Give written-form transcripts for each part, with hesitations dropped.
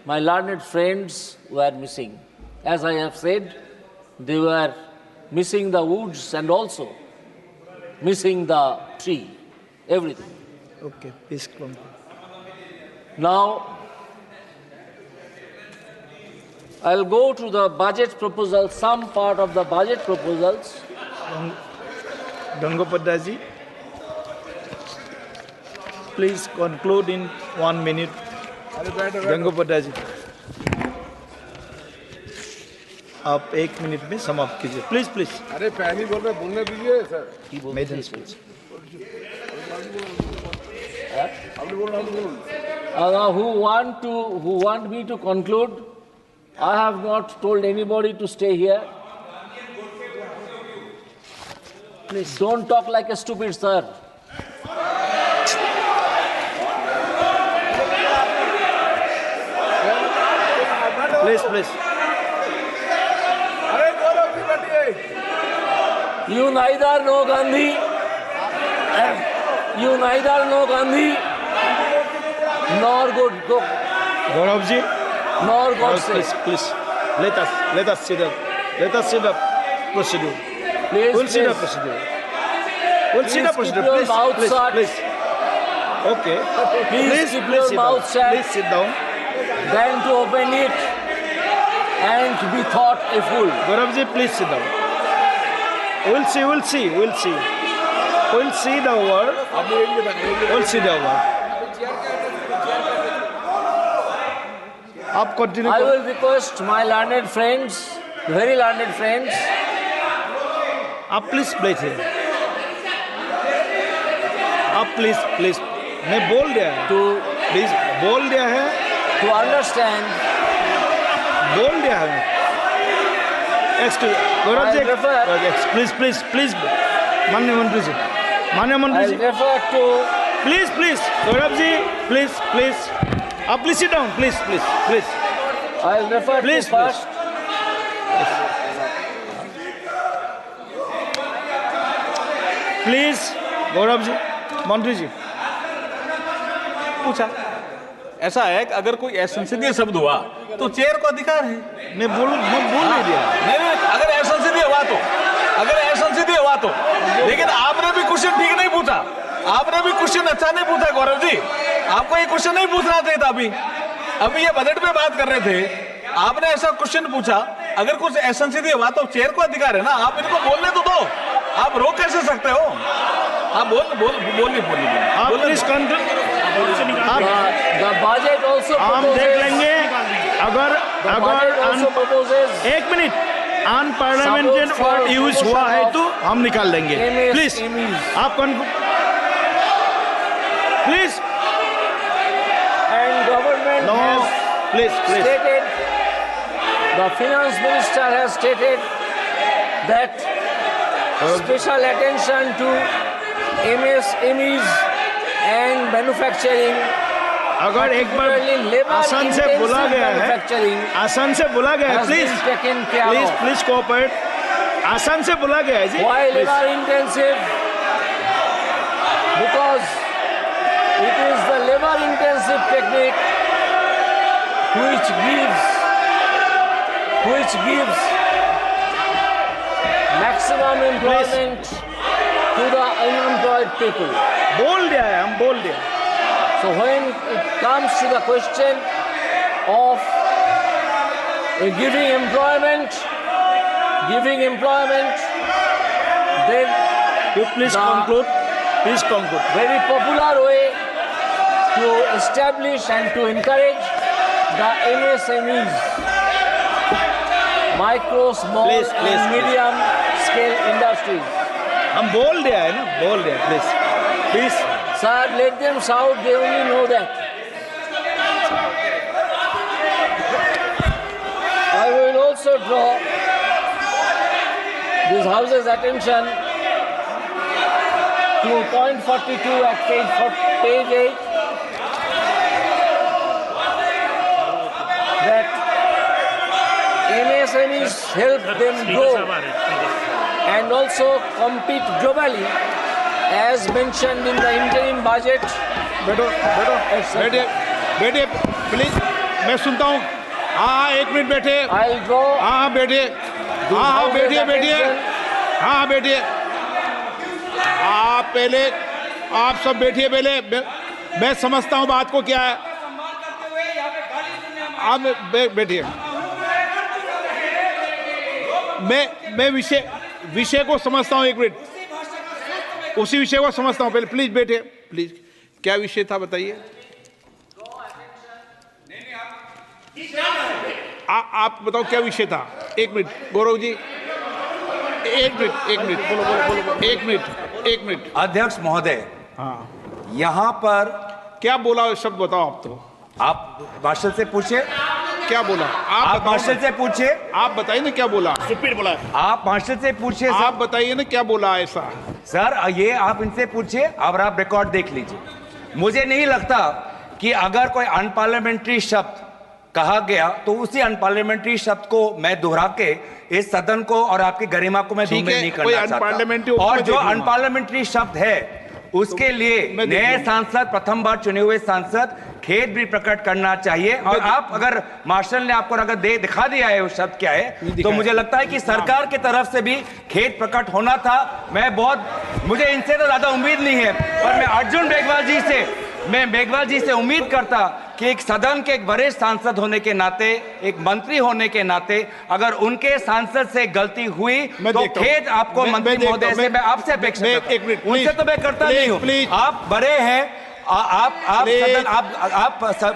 my learned friends were missing. As I have said, they were missing the woods and also missing the tree, everything. Okay, please conclude. Now, I'll go to the budget proposal, some part of the budget proposals. Gangopadhyay ji, please conclude in 1 minute. Gangopadhyay जी, आप 1 minute में समाप्त कीजिए, please please. अरे पहले बोल रहे, बोलने दीजिए sir. Madam speech. Who want me to conclude? I have not told anybody to stay here. Please don't talk like a stupid, sir. Please, please. You neither know Gandhi, nor Gaurav ji, nor Godse. please. Let us see the procedure. Please, We'll see the please. procedure. We'll see the Please procedure. keep your mouth shut. Please. Okay. Please keep your sit mouth down. shut. Please sit down. Then to open it and to be thought a fool. Gaurav ji, please sit down. We'll see the word. We'll see the word. आप continue. I will request my learned friends, very learned friends, आप please बैठिए। आप please मैं बोल दिया है, to बोल दिया है, understand. बोल दिया है। Excuse, Gaurav ji, I'll refer- please माननीय मंत्री जी, I'll refer to please Gaurav ji, please आप please sit down, please I'll refer Please, to first. Please Gaurav ji, मंत्री जी। पूछा ऐसा है कि अगर कोई असंसदीय शब्द हुआ तो चेयर को अधिकार है। मैं बोल नहीं दिया। नहीं, अगर असंसदीय हुआ तो लेकिन आपने भी क्वेश्चन ठीक नहीं पूछा, आपने भी क्वेश्चन अच्छा नहीं पूछा गौरव जी, आपको ये क्वेश्चन नहीं पूछना चाहिए था। अभी ये बजट पे बात कर रहे थे, आपने ऐसा क्वेश्चन पूछा, अगर कुछ असंसदीय हुआ तो चेयर को अधिकार है ना, आप इनको बोलने तो दो, आप रोक कैसे सकते हो? आप बोलिए। आप प्लीज The budget also हम proposes. देख लेंगे। अगर also proposes. 1 minute unparliamentary Support word for use हुआ है promotion तो हम निकाल देंगे। MS, please MEs. आप please And government no has please stated, the finance minister has stated that special attention to MSMEs and manufacturing. अगर एक बार particularly labor आसान से बोला intensive गया है, manufacturing आसान से बोला गया है, has please been taken care of. Please cooperate. आसान से बोला गया है जी। Why Please. labor intensive? Because it is the labor intensive technique which gives maximum employment to the unemployed people. बोल दिया है, हम बोल दिया। So when it comes to the question of giving employment, then You please The- conclude. Please conclude. very popular way to establish and to encourage the MSMEs, micro, small Please, please, and medium scale industries. हम बोल दिया है ना, बोल दिया। Please Sir, let them shout, they only know that. I will also draw this House's attention to point 42 at page 8, that MSMEs help them grow and also compete globally, as mentioned in the interim budget. बैठो, etc. बैठिए, please मैं सुनता हूँ। हाँ, 1 minute बैठे। I'll draw. हाँ बैठिए। हाँ बैठिए बैठिए। हाँ बैठिए। आप पहले, आप सब बैठिए पहले। मैं समझता हूँ बात को क्या है। आप बैठिए। मैं विषय को समझता हूँ। 1 मिनट, उसी विषय को समझता हूँ। पहले प्लीज बैठिए, प्लीज। क्या विषय था बताइए। आप बताओ क्या विषय था। 1 मिनट गौरव जी, 1 मिनट। अध्यक्ष महोदय, हाँ, यहाँ पर क्या बोला शब्द बताओ। आप तो आप मार्शल से पूछे, क्या बोला। आप मार्शल से पूछे, आप बताइए ना क्या बोला। स्टूपिड बोला। आप मार्शल से पूछे। आप बताइए ना क्या बोला ऐसा। सर ये आप इनसे पूछे और आप रिकॉर्ड देख लीजिए। मुझे नहीं लगता कि अगर कोई अनपार्लियामेंट्री शब्द कहा गया तो उसी अनपार्लियामेंट्री शब्द को मैं दोहरा के इस सदन को और आपकी गरिमा को मैं धूमिल नहीं करना चाहता। और जो अनपार्लियामेंट्री शब्द है उसके लिए नए सांसद, प्रथम बार चुने हुए सांसद खेद भी प्रकट करना चाहिए। और आप अगर मार्शल ने आपको अगर दिखा दिया है वो शब्द क्या है, तो मुझे लगता है कि सरकार की तरफ से भी खेद प्रकट होना था। मुझे इनसे तो ज्यादा उम्मीद नहीं है, पर मैं अर्जुन मेघवाल जी से उम्मीद करता कि एक सदन के एक वरिष्ठ सांसद होने के नाते, एक मंत्री होने के नाते, अगर उनके सांसद से गलती हुई तो खेद आपको मंत्री महोदय से मैं आपसे अपेक्षा करता हूं। उनसे तो मैं करता नहीं हूं। आप बड़े हैं, आप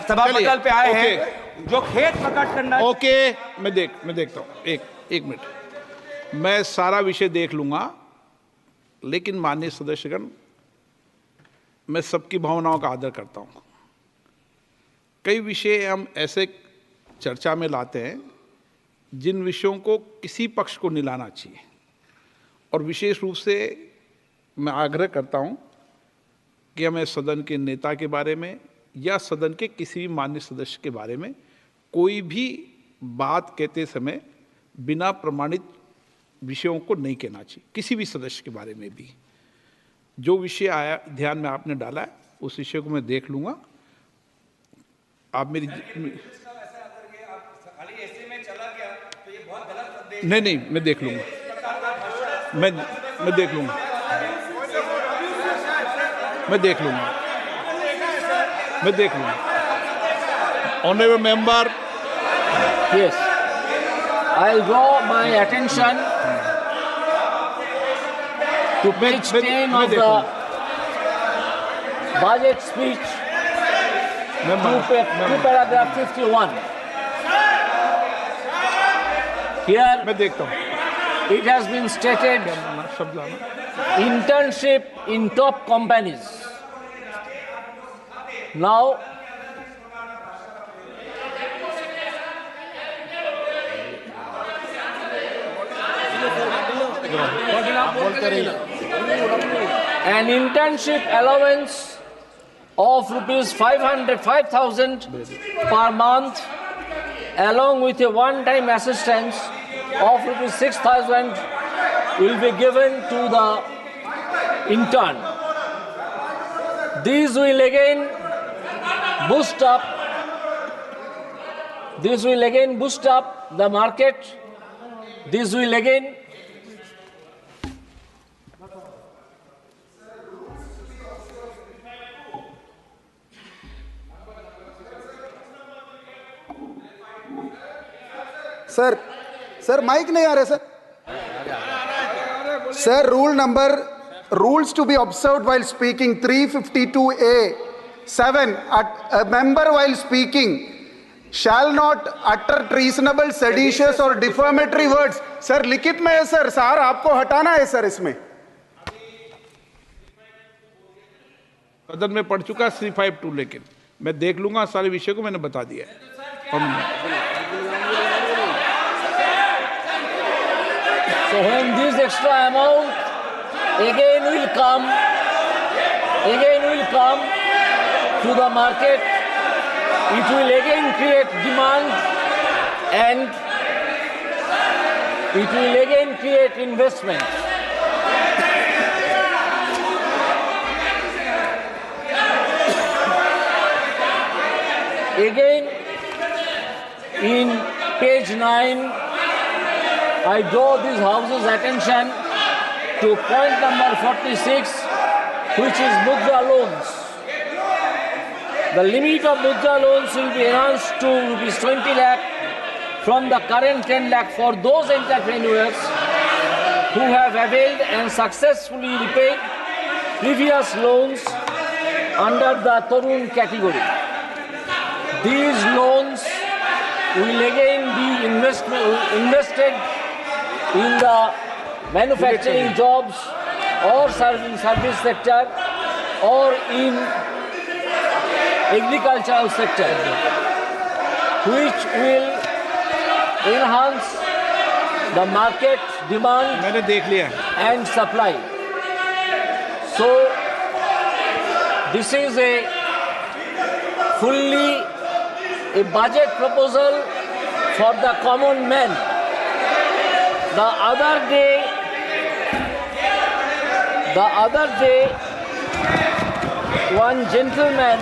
सभा पटल पे आए हैं, जो खेद प्रकट करना। ओके, मैं देखता हूँ। एक मिनट, मैं सारा विषय देख लूंगा, लेकिन माननीय सदस्यगण, मैं सबकी भावनाओं का आदर करता हूं। कई विषय हम ऐसे चर्चा में लाते हैं जिन विषयों को किसी पक्ष को नहीं लाना चाहिए, और विशेष रूप से मैं आग्रह करता हूं कि हमें सदन के नेता के बारे में या सदन के किसी भी मान्य सदस्य के बारे में कोई भी बात कहते समय बिना प्रमाणित विषयों को नहीं कहना चाहिए। किसी भी सदस्य के बारे में भी जो विषय आया ध्यान में आपने डाला है, उस विषय को मैं देख लूंगा। आप मेरी नहीं, मैं देख लूंगा। मैं देख लूंगा। Honorable member. Yes. I'll draw my attention to page 10 of the budget speech, to paragraph 51. Here मैं देखता हूँ। it has been stated internship in top companies. Now an internship allowance of rupees 5,000 per month, along with a one-time assistance of rupees 6,000 will be given to the intern. These will again boost up the market. This will again sir mike नहीं आ रहा sir. Sir rules to be observed while speaking 352A(7) a member while speaking shall not utter treasonable, seditious or defamatory words. Sir लिखित में है sir आपको हटाना है sir. इसमें सदन में पढ़ चुका 352, लेकिन मैं देख लूंगा सारे विषय को, मैंने बता दिया है। So when this extra amount again will come to the market, it will again create demand and it will again create investment. Again, In page 9, I draw this House's attention to point number 46, which is Mudra loans. The limit of Mudra loans will be enhanced to rupees 20 lakh from the current 10 lakh for those entrepreneurs who have availed and successfully repaid previous loans under the Tarun category. These loans will again be invested in the manufacturing jobs or service sector or in agricultural sector, which will enhance the market demand मैंने देख लिया and supply. So this is a fully a budget proposal for the common man. The other day, one gentleman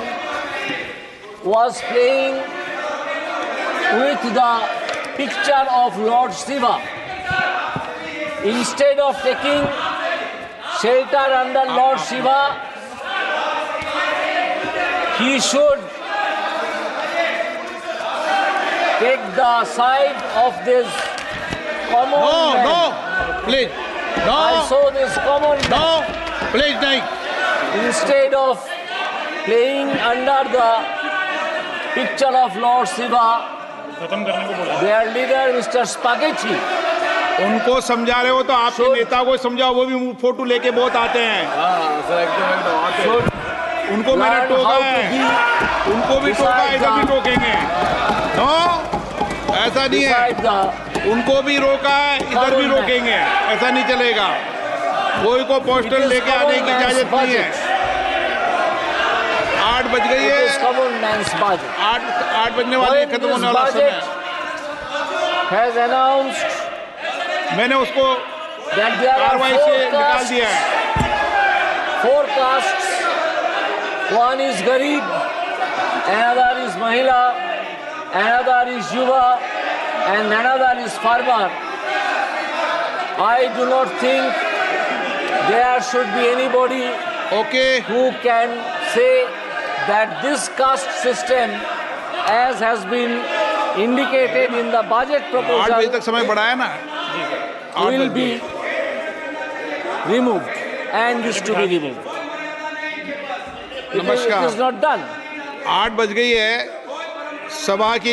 was playing with the picture of Lord Shiva. Instead of taking shelter under Lord Shiva, he should take the side of this common man. No, please. I saw this common man. Please नहीं. Instead of playing under the picture of Lord Shiva, their leader, Mr. Spaghetti, उनको समझा रहे हो तो आपके नेता को समझाओ, वो भी फोटो लेके बहुत आते हैं. उनको मैंने टोका है, उनको भी टोका, इधर भी टोकेंगे. नो, ऐसा नहीं है. उनको भी रोका है, इधर भी रोकेंगे. ऐसा नहीं चलेगा. कोई को पोस्टर लेके आने की इजाजत नहीं है. 8 बज गई है. 8 बजने वाली है, खत्म होने वाला समय. has announced मैंने उसको that there are कार्रवाई से निकाल दिया है. 4 castes. One is Garib, another is Mahila, another is Yuva, and another is Farmer. I do not think there should be anybody okay. who can say that this caste system, as has been indicated in the budget 8 बजे proposal, तक समय बढ़ाया ना. will be removed and is to be removed. It is नमस्कार. not done. 8 बज गई है. सभा की